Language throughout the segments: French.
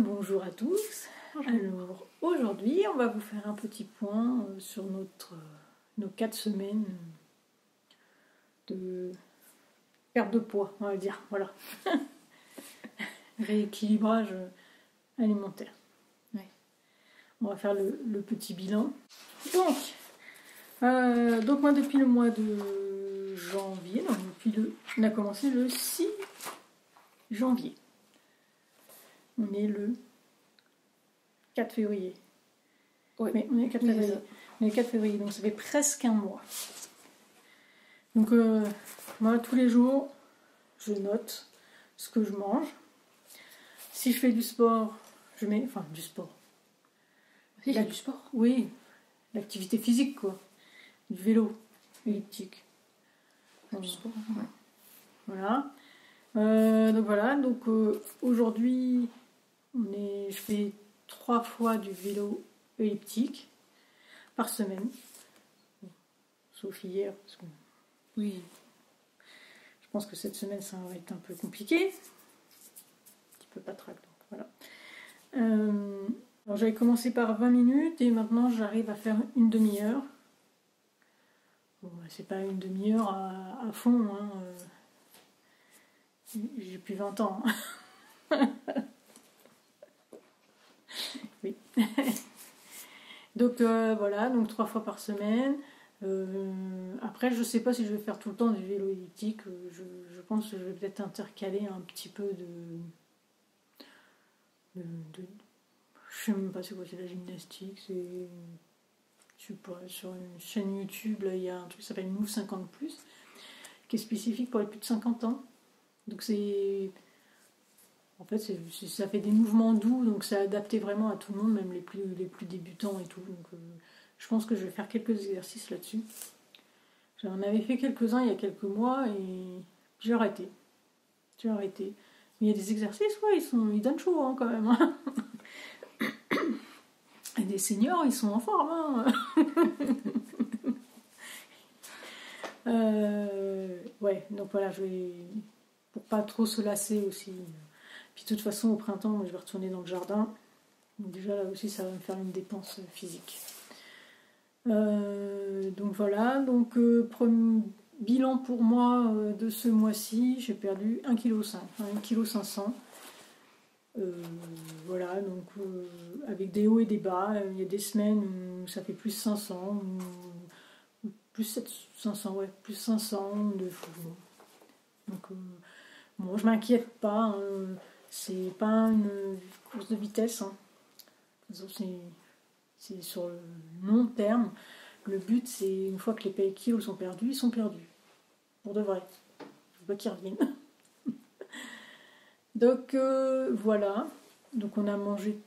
Bonjour à tous. Alors aujourd'hui, on va vous faire un petit point sur nos 4 semaines de perte de poids, on va dire. Voilà. Rééquilibrage alimentaire. Ouais. On va faire le petit bilan. Donc moi depuis le mois de janvier, on a commencé le 6 janvier. On est le 4 février. Ouais. Mais on est le 4 février. On est le 4 février, donc ça fait presque un mois. Donc moi, tous les jours, je note ce que je mange. Si je fais du sport, je mets... Enfin, du sport. Si, c'est du sport. Oui, l'activité physique, quoi. Du vélo elliptique. Du sport. Ouais. Voilà. Donc aujourd'hui, je fais 3 fois du vélo elliptique par semaine. Sauf hier, parce que Oui. je pense que cette semaine, ça va être un peu compliqué. Un petit peu patraque, donc voilà. Alors j'avais commencé par 20 minutes et maintenant j'arrive à faire une demi-heure. Bon, c'est pas une demi-heure à fond, hein. J'ai plus 20 ans. Hein. Oui. Donc voilà, donc 3 fois par semaine. Après, je sais pas si je vais faire tout le temps du vélo elliptique. Je pense que je vais peut-être intercaler un petit peu je sais même pas c'est quoi, c'est la gymnastique. Je sais pas, sur une chaîne YouTube, là, il y a un truc qui s'appelle Move 50+, qui est spécifique pour les plus de 50 ans. Donc en fait, ça fait des mouvements doux, donc c'est adapté vraiment à tout le monde, même les plus débutants et tout. Donc je pense que je vais faire quelques exercices là-dessus. J'en avais fait quelques-uns il y a quelques mois et j'ai arrêté. Mais il y a des exercices, ouais, ils donnent chaud hein, quand même. Hein. Et des seniors, ils sont en forme. Hein. Ouais, donc voilà, pour pas trop se lasser aussi. Puis de toute façon, au printemps, je vais retourner dans le jardin. Donc déjà là aussi, ça va me faire une dépense physique. Donc voilà, premier bilan pour moi de ce mois-ci, j'ai perdu 1,5 kg, 1,5 kg. Voilà, donc avec des hauts et des bas. Il y a des semaines où ça fait plus 500, ou plus 500, ouais, plus 500 de fois. Donc bon, je m'inquiète pas. Hein. C'est pas une course de vitesse. Hein. C'est sur le long terme. Le but, c'est une fois que les kilos sont perdus, ils sont perdus. Pour de vrai. Je veux pas qu'ils reviennent. Donc voilà. Donc on a mangé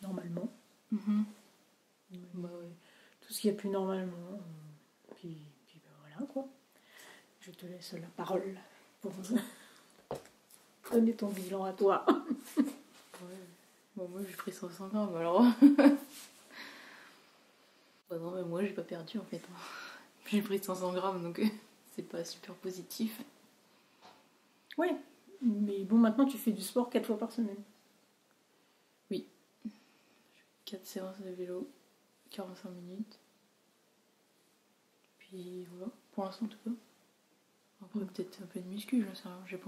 normalement. Mm-hmm. Bah, ouais. Tout ce qu'il y a plus normalement. Puis ben voilà quoi. Je te laisse la parole pour donner ton bilan à toi. Ouais. Bon, moi j'ai pris 500 grammes alors. Bah non, mais moi j'ai pas perdu en fait. J'ai pris 500 grammes donc c'est pas super positif. Oui, mais bon, maintenant tu fais du sport 4 fois par semaine. Oui. 4 séances de vélo, 45 minutes. Puis voilà, pour l'instant tout va. Après peut-être un peu de muscu, j'en sais rien, j'en ai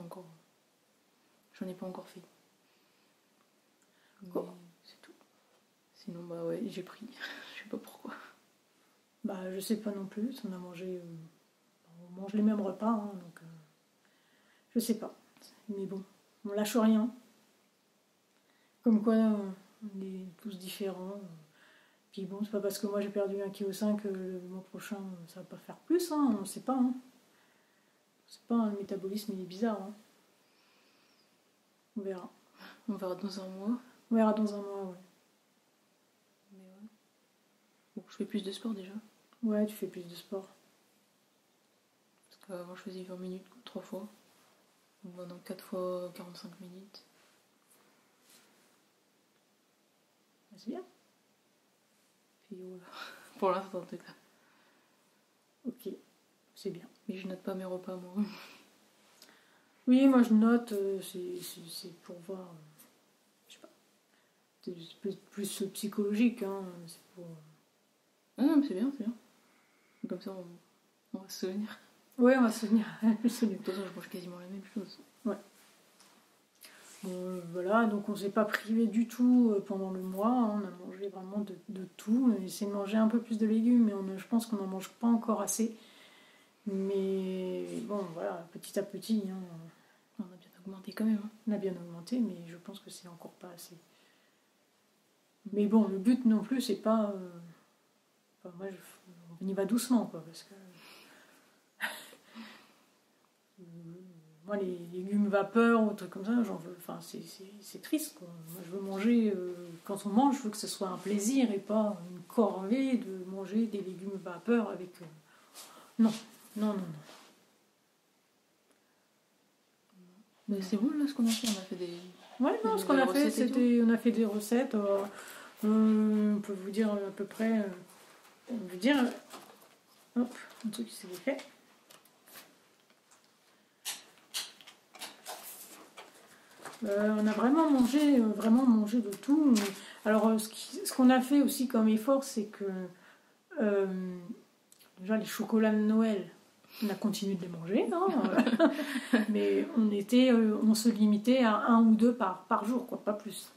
pas encore fait. Mais c'est tout. Sinon bah ouais, j'ai pris. Je sais pas pourquoi. Bah je sais pas non plus, on a mangé... on mange les mêmes repas, hein, donc... je sais pas. Mais bon, on lâche rien. Comme quoi, on est tous différents. Puis bon, c'est pas parce que moi j'ai perdu 1,5 kg que le mois prochain ça va pas faire plus, hein, on sait pas. Hein. On sait pas, hein, le métabolisme il est bizarre. Hein. On verra. On verra dans un mois. On verra dans un mois, ouais. Mais ouais. Bon, je fais plus de sport déjà. Ouais, tu fais plus de sport. Parce qu'avant je faisais 20 minutes 3 fois. Donc maintenant 4 fois 45 minutes. C'est bien. Puis voilà. Pour l'instant en tout cas. Ok, c'est bien. Mais je note pas mes repas moi. Oui, moi je note, c'est pour voir, je sais pas, C'est plus psychologique, hein. C'est pour... Ah non, mais c'est bien, c'est bien. Comme ça, on va se souvenir. Ouais, on va se souvenir. De toute façon, je mange quasiment la même chose. Ouais. Voilà, donc on s'est pas privé du tout pendant le mois, hein. On a mangé vraiment de tout. On a essayé de manger un peu plus de légumes, mais je pense qu'on n'en mange pas encore assez. Mais bon, voilà, petit à petit, hein, on a bien augmenté quand même. Hein. On a bien augmenté, mais je pense que c'est encore pas assez. Mais bon, le but non plus, c'est pas... moi, on y va doucement, quoi, parce que... moi, les légumes vapeur ou trucs comme ça, j'en veux... Enfin, c'est triste, quoi. Moi, je veux manger... quand on mange, je veux que ce soit un plaisir et pas une corvée de manger des légumes vapeur avec... Non. Mais c'est bon, là, ce qu'on a fait. On a fait des... Ouais, non, ce qu'on a fait, c'était... On a fait des recettes... on peut vous dire à peu près... on veut dire... hop, un truc qui s'est fait. On a vraiment mangé de tout. Alors, ce qu'on a fait aussi comme effort, c'est que... déjà, les chocolats de Noël, on a continué de les manger, hein, mais on se limitait à 1 ou 2 par jour, quoi, pas plus.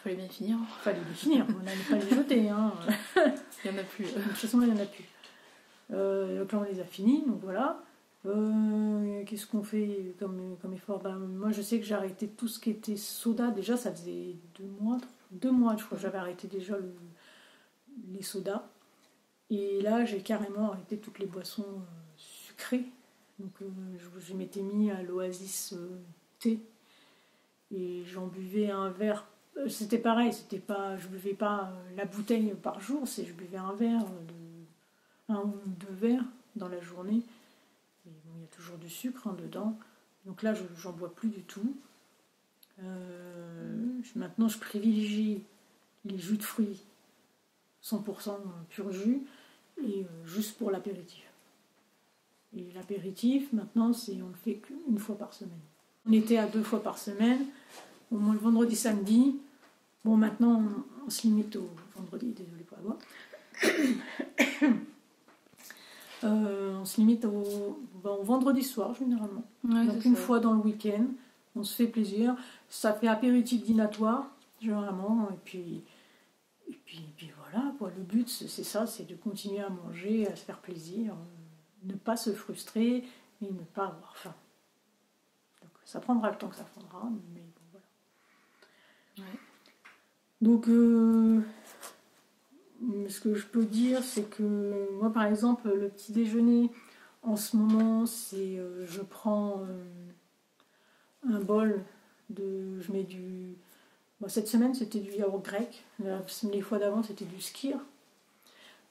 Fallait bien finir. Fallait les finir, on n'allait pas les jeter. Hein. Il n'y en a plus. De toute façon, il n'y en a plus. Donc là, on les a finis, donc voilà. Qu'est-ce qu'on fait comme effort? Moi, je sais que j'ai arrêté tout ce qui était soda. Déjà, ça faisait 2 mois, je crois que j'avais arrêté déjà les sodas. Et là, j'ai carrément arrêté toutes les boissons sucrées. Donc, je m'étais mis à l'Oasis thé. Et j'en buvais un verre. C'était pareil, je buvais pas la bouteille par jour, je buvais un verre, 1 ou 2 verres dans la journée. Et bon, il y a toujours du sucre dedans. Donc là, j'en bois plus du tout. Maintenant, je privilégie les jus de fruits 100% pur jus et juste pour l'apéritif. Et l'apéritif, maintenant, on le fait qu'1 fois par semaine. On était à 2 fois par semaine. Au moins le vendredi, samedi. Bon, maintenant, on se limite au vendredi. Désolée pour la voix. On se limite au vendredi soir, généralement. Ouais, donc, 1 fois dans le week-end. On se fait plaisir. Ça fait apéritif dînatoire, généralement. Et puis voilà, quoi. Le but, c'est ça, c'est de continuer à manger, à se faire plaisir. Ne pas se frustrer et ne pas avoir faim. Donc, ça prendra le temps que ça prendra, mais bon, voilà. Ouais. Donc, ce que je peux dire, c'est que moi, par exemple, le petit déjeuner, en ce moment, c'est je prends un bol je mets du... Bon, cette semaine, c'était du yaourt grec. Les fois d'avant, c'était du skyr.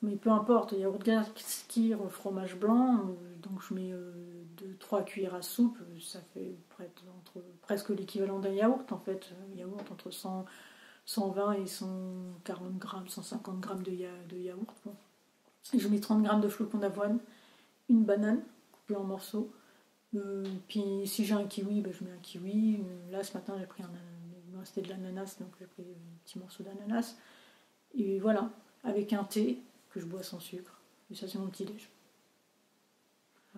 Mais peu importe, yaourt grec, skyr, fromage blanc. Donc, je mets 2-3 cuillères à soupe. Ça fait presque l'équivalent d'un yaourt, en fait. Un yaourt entre 120 et 140 grammes, 150 grammes de yaourt. Bon. Et je mets 30 grammes de flocons d'avoine, une banane coupée en morceaux. Puis si j'ai un kiwi, je mets un kiwi. Là, ce matin, j'ai pris il me restait de l'ananas, donc j'ai pris un petit morceau d'ananas. Et voilà, avec un thé que je bois sans sucre. Et ça, c'est mon petit déj.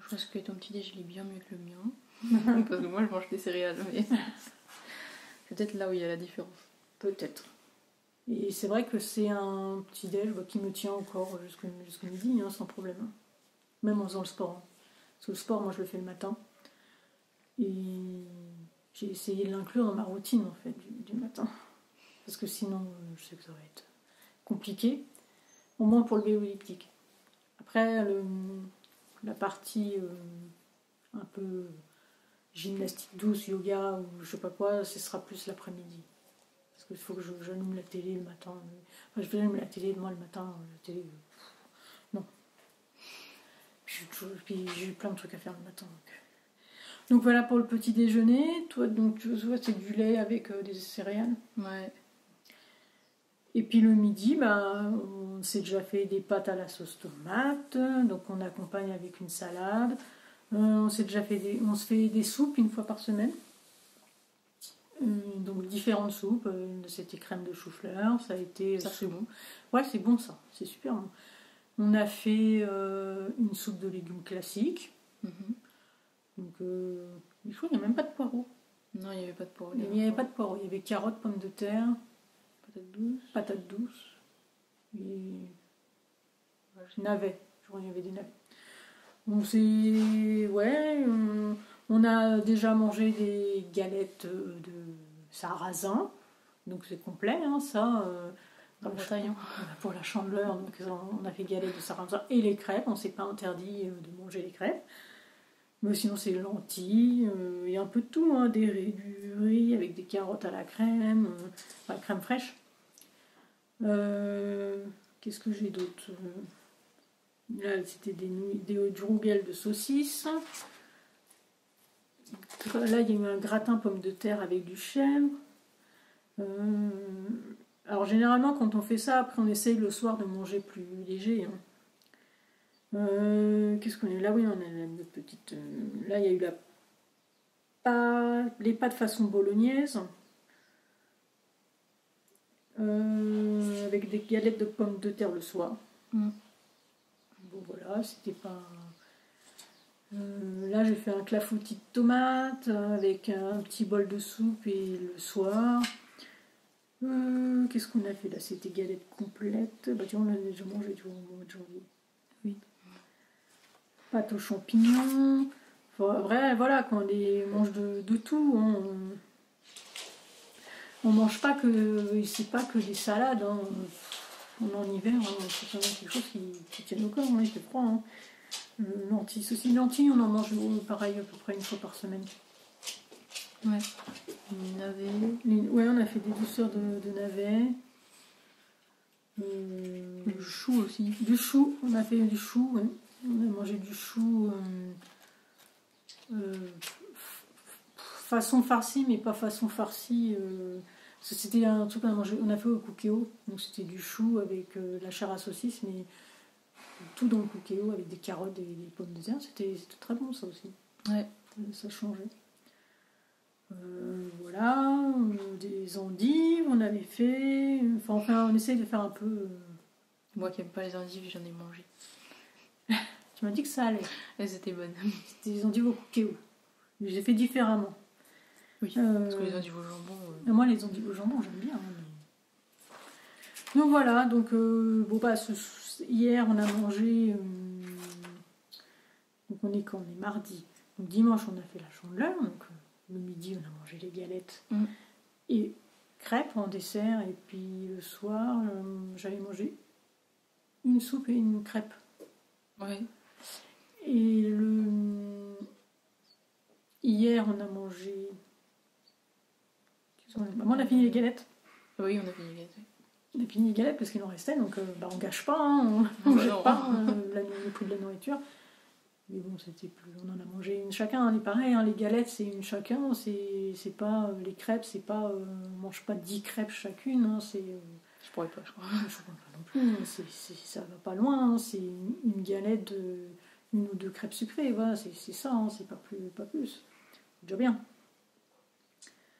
Je pense que ton petit déj, il est bien mieux que le mien. Parce que moi, je mange des céréales, mais c'est peut-être là où il y a la différence. Peut-être. Et c'est vrai que c'est un petit déj qui me tient encore jusqu'au midi, hein, sans problème. Même en faisant le sport. Hein. Parce que le sport, moi, je le fais le matin. Et j'ai essayé de l'inclure dans ma routine, en fait, du matin. Parce que sinon, je sais que ça va être compliqué. Au moins pour le vélo elliptique. Après, la partie un peu gymnastique douce, yoga ou je sais pas quoi, ce sera plus l'après-midi. Parce qu'il faut que j'allume la télé le matin. Enfin, je vais allumer la télé, moi le matin, la télé... non. Puis j'ai plein de trucs à faire le matin. Donc voilà pour le petit déjeuner. Toi, donc, tu vois, c'est du lait avec des céréales. Ouais. Et puis le midi, on s'est déjà fait des pâtes à la sauce tomate. Donc on accompagne avec une salade. On se fait des soupes 1 fois par semaine. Donc différentes soupes. C'était crème de chou-fleur, ça a été... Ça, c'est bon. Ouais, c'est bon ça, c'est super bon. On a fait une soupe de légumes classique. Donc, je crois qu'il n'y a même pas de poireaux. Non, il n'y avait pas de poireaux. Il n'y avait pas de poireaux. Il y avait carottes, pommes de terre, patates douces et navets. Je crois qu'il y avait des navets. Donc c'est... Ouais, on a déjà mangé des galettes de sarrasin. Donc c'est complet, hein, ça. En Bretagne. Pour la Chandeleur, donc on a fait galettes de sarrasin et les crêpes. On ne s'est pas interdit de manger les crêpes. Mais sinon, c'est lentilles, il y a un peu de tout, hein, du riz avec des carottes à la crème, la crème fraîche. Qu'est-ce que j'ai d'autre? Là, c'était du rougail de saucisse. Là, il y a eu un gratin pomme de terre avec du chèvre. Alors, généralement, quand on fait ça, après, on essaye le soir de manger plus léger. Hein. Qu'est-ce qu'on a eu là? Oui, on a une petite. Là, il y a eu les pâtes façon bolognaise avec des galettes de pommes de terre le soir. Bon, voilà, c'était pas. Là, j'ai fait un clafoutis de tomates avec un petit bol de soupe et le soir. Qu'est-ce qu'on a fait là? C'était galette complète. Bah, tu vois, on l'a déjà mangé, tu vois, au mois de janvier. Oui. Pâte aux champignons. Enfin, vrai, voilà, quand on mange de tout, hein, on mange pas que. C'est pas que des salades. Hein. On est en hiver, hein, c'est quand même quelque chose qui tient au corps, hein, il fait froid. Hein. Lentilles aussi. Lentilles, on en mange pareil à peu près une fois par semaine. Ouais. Les navets. Ouais, on a fait des douceurs de navets. Du chou aussi. Du chou, on a fait du chou, ouais. On a mangé du chou façon farcie, mais pas façon farcie. C'était un truc on a fait au cookéo, donc c'était du chou avec la chair à saucisse, mais tout dans le cookéo avec des carottes et des pommes de terre. C'était très bon ça aussi. Ouais. Ça changeait. Voilà, des endives, on avait fait. Enfin, on essaye de faire un peu. Moi qui n'aime pas les endives, j'en ai mangé. Tu m'as dit que ça allait. Elles étaient bonnes. C'était des endives au cookéo. Je les ai fait différemment. Oui, parce que les endives au jambon. Moi, les endives au jambon, j'aime bien. Hein, mais... Donc voilà, donc bon, bah, hier on a mangé. Donc on est quand? On est mardi. Donc dimanche on a fait la chandeleur. Donc le midi on a mangé les galettes et crêpes en dessert. Et puis le soir j'avais mangé une soupe et une crêpe. Ouais. Et hier on a mangé. On a fini les galettes. Oui, on a fini les galettes. On a fini les galettes parce qu'il en restait, donc on gâche pas, hein, on jette pas le prix de la nourriture. Mais bon, c'était plus. On en a mangé une chacun, hein, pareil, hein, les galettes c'est une chacun, c'est pas. Les crêpes, c'est pas. On mange pas 10 crêpes chacune, hein, c'est. Je pourrais pas, je crois. Je crois pas non plus, ça va pas loin, hein, c'est une galette de. Une ou deux crêpes sucrées, voilà, c'est ça, hein, c'est pas plus. C'est déjà bien.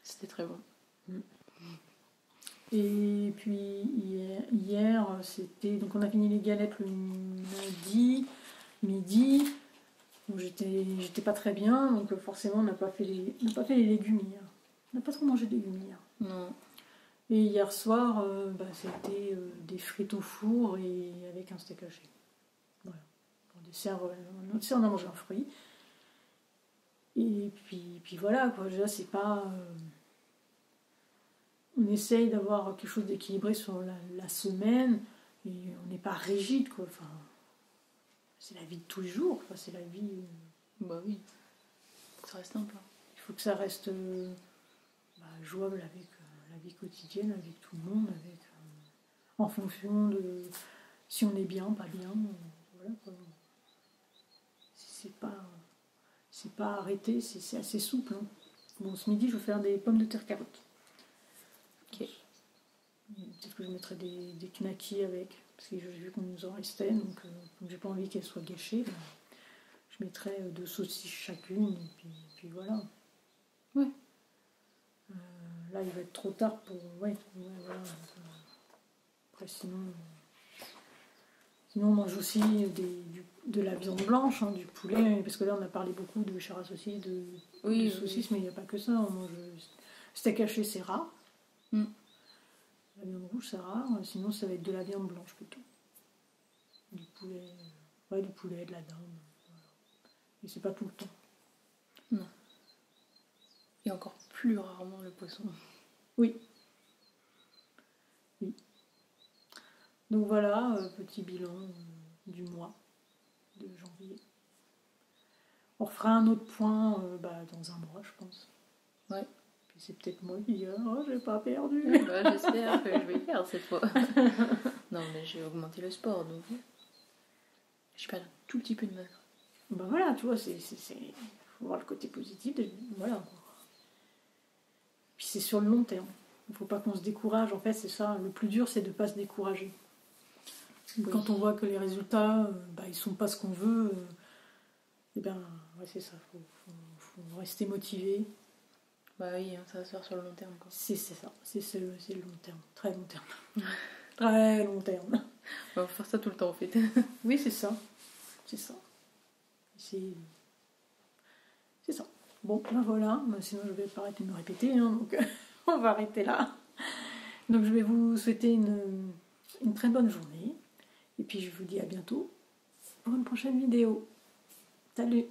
C'était très bon. Et puis hier c'était. Donc on a fini les galettes le lundi, midi. Donc j'étais pas très bien, donc forcément on n'a pas fait les légumes hier. On n'a pas trop mangé de légumes hier. Non. Et hier soir, c'était des frites au four et avec un steak haché. Voilà. Pour dessert, on a mangé un fruit. Et puis voilà, quoi. Déjà, c'est pas. On essaye d'avoir quelque chose d'équilibré sur la semaine et on n'est pas rigide, quoi. Enfin, c'est la vie de tous les jours, quoi. C'est la vie. Bah oui, ça reste simple. Il faut que ça reste jouable avec la vie quotidienne, avec tout le monde, avec en fonction de si on est bien, pas bien. Voilà, quoi. C'est pas arrêté, c'est assez souple. Hein. Bon, ce midi, je vais faire des pommes de terre carottes. Ok. Peut-être que je mettrai des knackis avec, parce que j'ai vu qu'on nous en restait, donc comme j'ai pas envie qu'elles soient gâchées, je mettrai 2 saucisses chacune, et puis voilà. Ouais. là, il va être trop tard pour... Ouais, voilà. Après, sinon, on mange aussi de la viande blanche, hein, du poulet, parce que là, on a parlé beaucoup de chair associée, de saucisses, mais il n'y a pas que ça. On mange steak haché, c'est rare. La viande rouge, c'est rare. Sinon, ça va être de la viande blanche plutôt. Du poulet, de la dinde. Voilà. Et c'est pas tout le temps. Non. Et encore plus rarement le poisson. Oui. Donc voilà, petit bilan du mois de janvier. On refera un autre point dans un mois, je pense. Ouais. Puis c'est peut-être moi qui dis oh, j'ai pas perdu. J'espère que je vais y faire cette fois. Non, mais j'ai augmenté le sport, donc je perds un tout petit peu de maigre. Ben voilà, tu vois, faut voir le côté positif. Voilà. Puis c'est sur le long terme. Il ne faut pas qu'on se décourage. En fait, c'est ça. Le plus dur, c'est de ne pas se décourager. Oui. Quand on voit que les résultats, ils sont pas ce qu'on veut, c'est ça. Faut rester motivé. Bah oui, ça va se faire sur le long terme. Quoi. C'est ça. C'est le long terme. Très long terme. Très long terme. On va faire ça tout le temps, en fait. Oui, c'est ça. C'est ça. C'est ça. Bon, ben voilà. Sinon, je vais pas arrêter de me répéter. Hein, donc, on va arrêter là. Donc, je vais vous souhaiter une très bonne journée. Et puis, je vous dis à bientôt pour une prochaine vidéo. Salut!